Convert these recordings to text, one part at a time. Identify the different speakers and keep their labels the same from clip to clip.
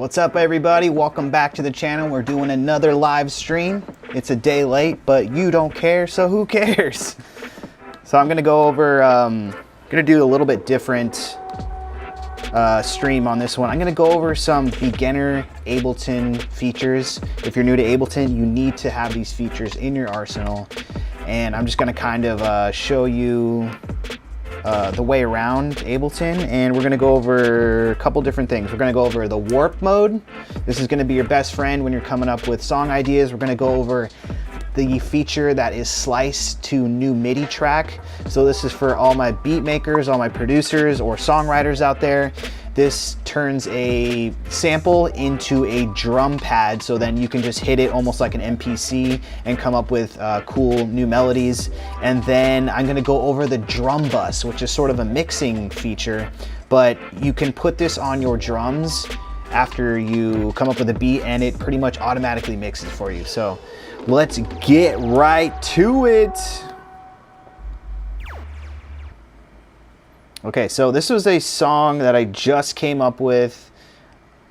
Speaker 1: What's up, everybody? Welcome back to the channel. We're doing another live stream. It's a day late, but you don't care, so who cares? So I'm gonna go over, gonna do a little bit different stream on this one. I'm gonna go over some beginner Ableton features. If you're new to Ableton, you need to have these features in your arsenal. And I'm just gonna kind of show you the way around Ableton, and we're gonna go over a couple different things. We're gonna go over the warp mode. This is gonna be your best friend when you're coming up with song ideas. We're gonna go over the feature that is sliced to new MIDI track. So this is for all my beat makers, all my producers or songwriters out there. This turns a sample into a drum pad, so then you can just hit it almost like an MPC and come up with cool new melodies. And then I'm gonna go over the drum bus, which is sort of a mixing feature, but you can put this on your drums after you come up with a beat and it pretty much automatically mixes for you. So let's get right to it. Okay, so this was a song that I just came up with.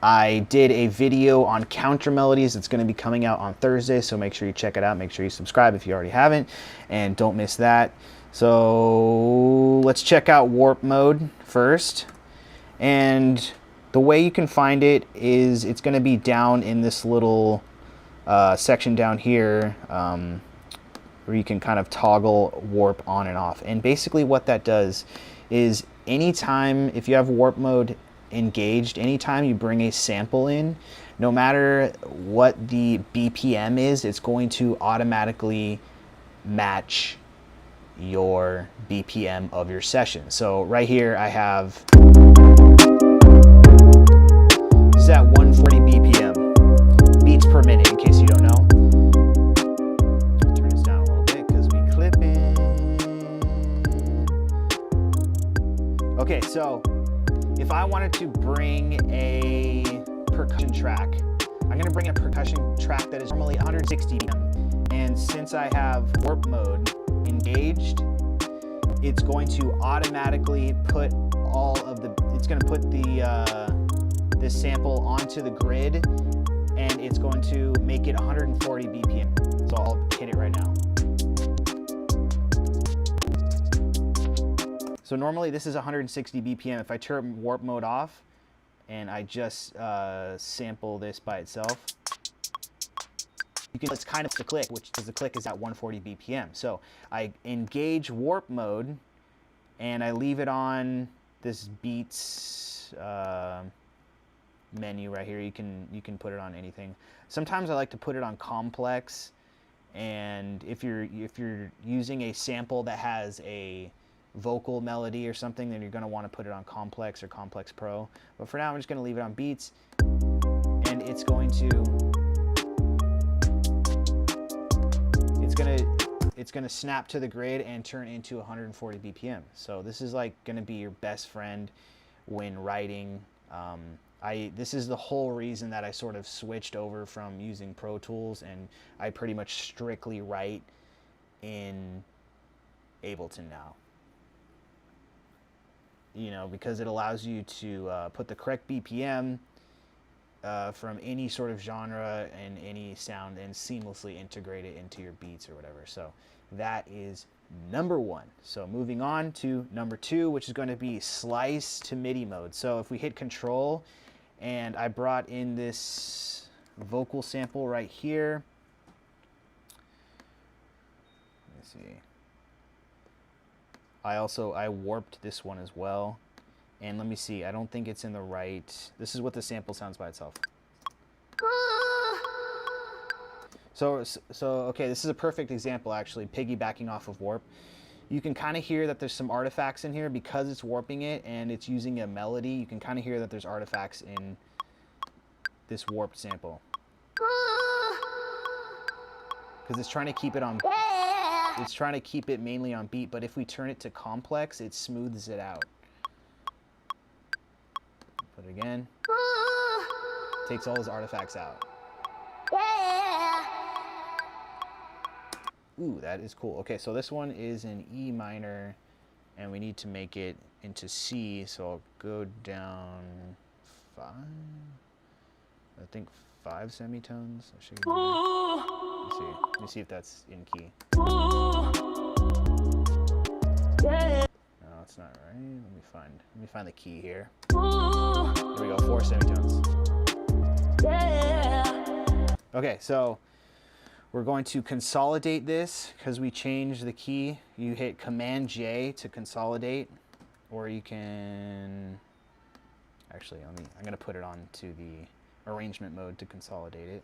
Speaker 1: I did a video on counter melodies. It's gonna be coming out on Thursday, so make sure you check it out. Make sure you subscribe if you already haven't, and don't miss that. So let's check out warp mode first. And the way you can find it is it's gonna be down in this little section down here where you can kind of toggle warp on and off. And basically what that does is anytime, if you have warp mode engaged, anytime you bring a sample in, no matter what the BPM is, it's going to automatically match your BPM of your session. So right here I have, this is at 140 BPM, beats per minute in case you don't know. Turn this down a little bit because we clip it. Okay, so if I wanted to bring a percussion track, I'm gonna bring a percussion track that is normally 160 BPM. And since I have warp mode engaged, it's going to automatically put all of the, it's gonna put this sample onto the grid, and it's going to make it 140 BPM. So I'll hit it right now. So normally this is 160 BPM. If I turn warp mode off and I just sample this by itself, you can, it's kind of the click, which is the click is at 140 BPM. So I engage warp mode and I leave it on this beats menu right here. You can put it on anything. Sometimes I like to put it on complex, and if you're using a sample that has a vocal melody or something, then you're going to want to put it on complex or complex pro. But for now I'm just going to leave it on beats, and it's going to snap to the grid and turn into 140 BPM. So this is like going to be your best friend when writing. This is the whole reason that I sort of switched over from using Pro Tools, and I pretty much strictly write in Ableton now. You know, because it allows you to put the correct BPM from any sort of genre and any sound and seamlessly integrate it into your beats or whatever. So that is number one. So moving on to number two, which is going to be slice to MIDI mode. So if we hit Control, and I brought in this vocal sample right here. Let me see. I warped this one as well. And let me see, I don't think it's in the right, this is what the sample sounds by itself. So okay, this is a perfect example actually, piggybacking off of warp. You can kind of hear that there's some artifacts in here because it's warping it and it's using a melody. You can kind of hear that there's artifacts in this warped sample. Because it's trying to keep it on, it's trying to keep it mainly on beat, but if we turn it to complex, it smooths it out. Put it again. Takes all those artifacts out. Ooh, that is cool. Okay, so this one is in E minor, and we need to make it into C, so I'll go down 5. I think 5 semitones. I should give that. Let me see if that's in key. No, it's not right. Let me find the key here. Here we go, 4 semitones. Okay, so we're going to consolidate this because we changed the key. You hit Command J to consolidate, or you can actually, I'm going to put it on to the arrangement mode to consolidate it.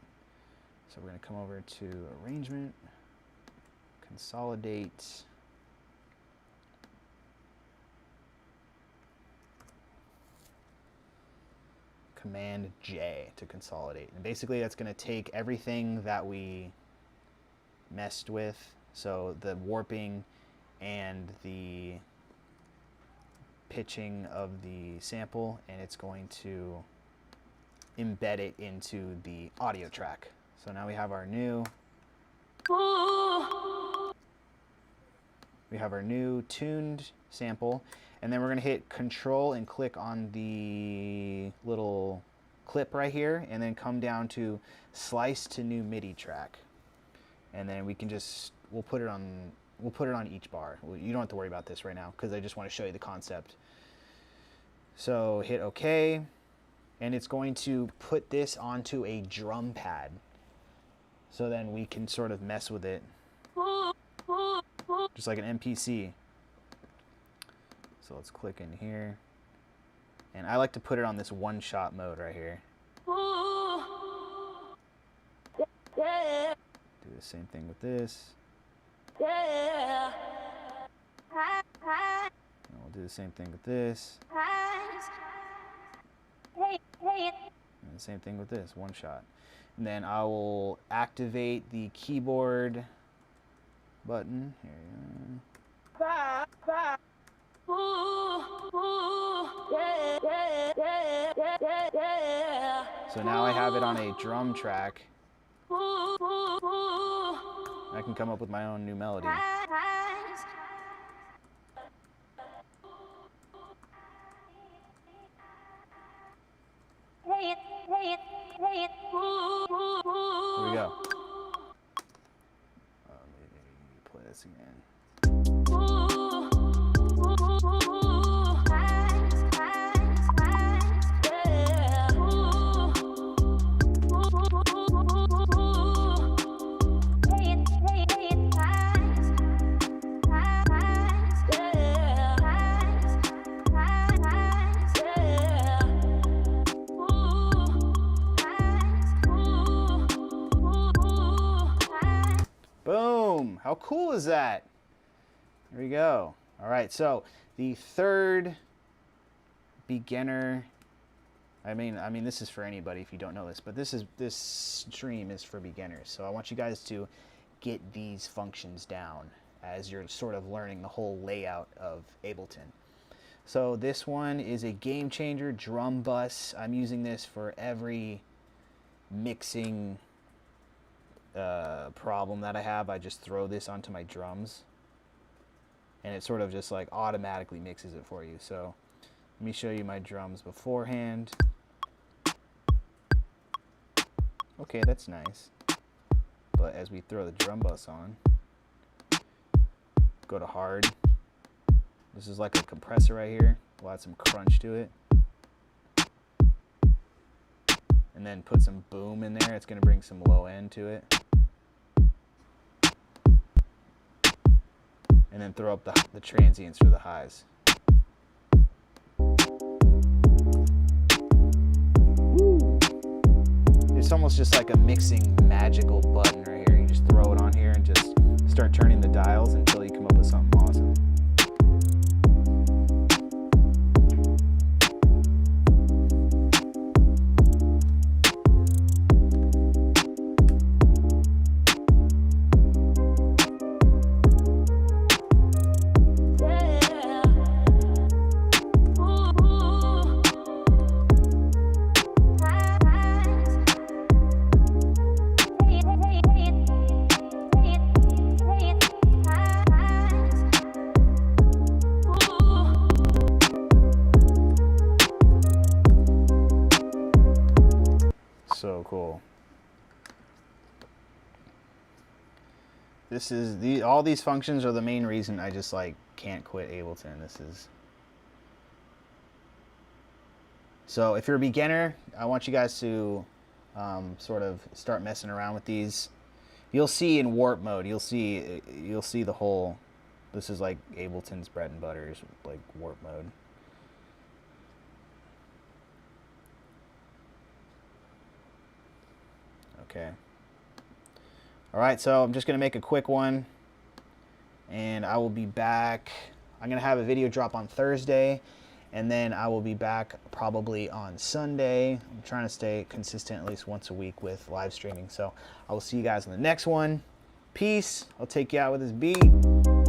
Speaker 1: So we're going to come over to arrangement, consolidate. Command J to consolidate. And basically that's going to take everything that we messed with, so the warping and the pitching of the sample, and it's going to embed it into the audio track. So now we have our new tuned sample, and then we're going to hit Control and click on the little clip right here, and then come down to Slice to New MIDI Track, and then we can just we'll put it on each bar. You don't have to worry about this right now because I just want to show you the concept. So hit OK, and it's going to put this onto a drum pad, so then we can sort of mess with it just like an MPC. So let's click in here, and I like to put it on this one-shot mode right here. Do the same thing with this. And we'll do the same thing with this. And the same thing with this, one shot. And then I will activate the keyboard button. Here you go. So now I have it on a drum track. I can come up with my own new melody. Here we go. Maybe play this again. Boom! How cool is that? Here we go. All right, so the third beginner, I mean this is for anybody if you don't know this, but this stream is for beginners. So I want you guys to get these functions down as you're sort of learning the whole layout of Ableton. So this one is a game changer drum bus. I'm using this for every mixing problem that I have. I just throw this onto my drums, and it sort of just like automatically mixes it for you. So let me show you my drums beforehand. Okay, that's nice. But as we throw the drum bus on, go to hard. This is like a compressor right here. We'll add some crunch to it. And then put some boom in there. It's going to bring some low end to it. And then throw up the transients for the highs. It's almost just like a mixing magical button right here. You just throw it on here and just start turning the dials until you come up with something awesome. So cool. This is all these functions are the main reason I just like can't quit Ableton. This is so if you're a beginner, I want you guys to sort of start messing around with these. You'll see in warp mode. You'll see the whole. This is like Ableton's bread and butter is like warp mode. Okay. All right, so I'm just gonna make a quick one, and I will be back. I'm gonna have a video drop on Thursday, and then I will be back probably on Sunday. I'm trying to stay consistent at least once a week with live streaming. So I will see you guys in the next one. Peace. I'll take you out with this beat.